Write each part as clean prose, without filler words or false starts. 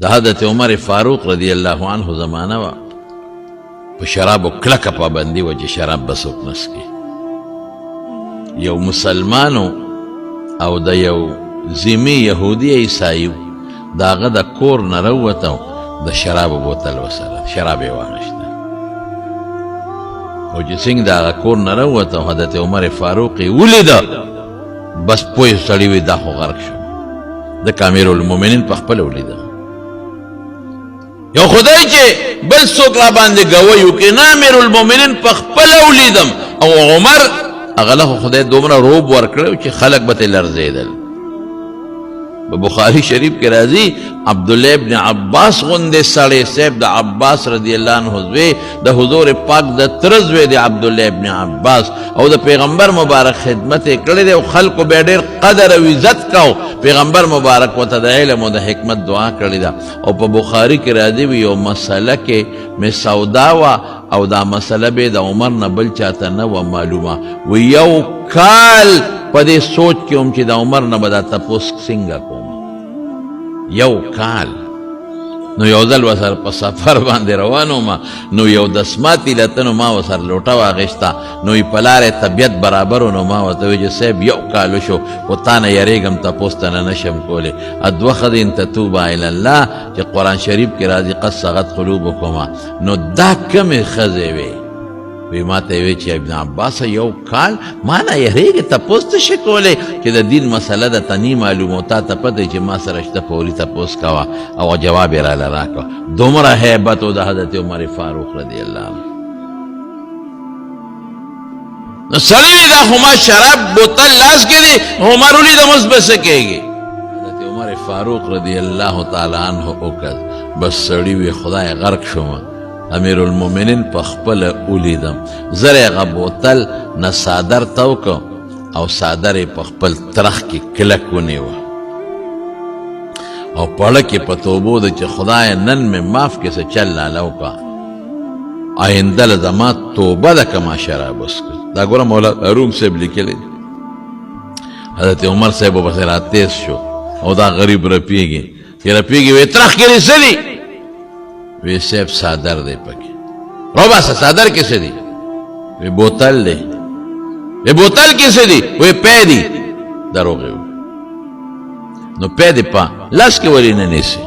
د حضرت عمر فاروق رضی الله عنه زمانه وه په شرابو کلکه پابندي وه چې شراب به څوک نسکي یو مسلمانو او د یو ذمي یهودي عیسایي د هغه د کور نه راووته د شرابو بوتل وسره شراب یې واخیسته او چې څنګه د هغه کور نه راووته حضرت عمر فاروق یې ولیده بس پوه سړي وي دا خو غرق شو ځکه امیرالمؤمنین په خپله ولیده یو خدای چې بل څوک را باندې ګوی وکړي نه امیرالمؤمنین په خپله ولیدم او عمر هغه له خدای دومره روب ورکړی چې خلک به ترې لرزېدل په بخاري شریف کې راځي عبدالله ابن عباس غوندې سړی صاحب د عباس رضی الله عنه زوی د حضور پاک د تره زوی د عبدالله ابن عباس او د پیغمبر مبارک خدمت یې کړی دی او خلکو به یې ډېر قدر او عزت کو پیغمبر مبارک ورته د علم او د حکمت دعا کړې ده او په بخاري کې راځي وي یو مسله کې مې سودا وه او دا مسله به د عمر نه بل چاته نه وه معلومه و یو کال په دې سوچ کې هم چې د عمر نه به دا تپوس څنګه کوم یو کال نو یو ځل ورسره په سفر باندې روان وم نو یو دسماتي لته نو ما ورسره لوټه واخیسته نو یې په لارې طبیعت برابر و نو ما ورته وویل چې صاحب یو کال وشو خو تا نه یریږم تپوس ته نه نشم کولی ادوه ښځې تتوبه الی الله چې قرآن شریف کې راځي قد صغت قلوبکما نو دا کمې ښځې وې وی ما ته وی چې ابن عباس یو کال ما نه یریږي تپوس ته شي کولی چې د دین مسله د تنی معلومو تا ته پته چې ما سره شته فوري تپوس کوه او جواب یې راله راکړه دومره هیبت و د حضرت عمر فاروق رضی الله عنه نو سړی دا خو ما شراب بوتل لاس کې دی عمر ولیدم اوس به څه کېږي حضرت عمر فاروق رضی الله تعالی عنه وکړ بس سړي وی خدای غرق شوم امیرالمؤمنین په خپله ولیدم زر یې هغه بوتل نه څادر تو که او څادر یې په خپل ترخ کې کلک ونیوه او پړه کې په توبو ده چې خدای نن مې معاف کې څه چل لاله وکړه آینده له زما توبه ده که ما شراب وڅښل دا ګوره مولا روم صاحب لیکلی حضرت عمر صاحب ورپسې راتېز شو او دا غریب رپېږي چې رپېږي وی ترخ کې دې څه دي وی صاحب څادر دی پکې راوباسه څادر کې څه دي وی بوتل دی وی بوتل کې څه دي وی پی دي دروغ یې نو پی دې په لاس کې ولې نه نیسي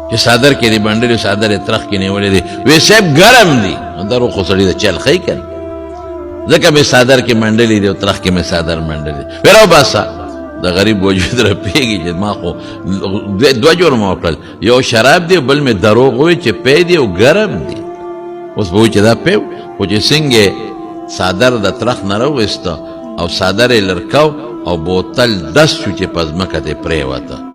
چې څادر کې دې بنډلې څادر یې ترخ کې نیولې دی وی صاحب ګرم دي نو دروغ خو سړي د چل ښیي که ځکه مې څادر کې منډلې دي او ترخ کې مې څادر منډلې وی راوباسه د غریب وجود رپېږي چې ما خو دوه جرمه وکړل یو شراب دی بل مې دروغ ووی چې پی دی او ګرم دی اوس به وایي چې دا پی خو چې څنګه څادر د ترخ نه راوویسته او څادر یې لرکو او بوتل دست شو چې په ځمکه ته یې پرېوته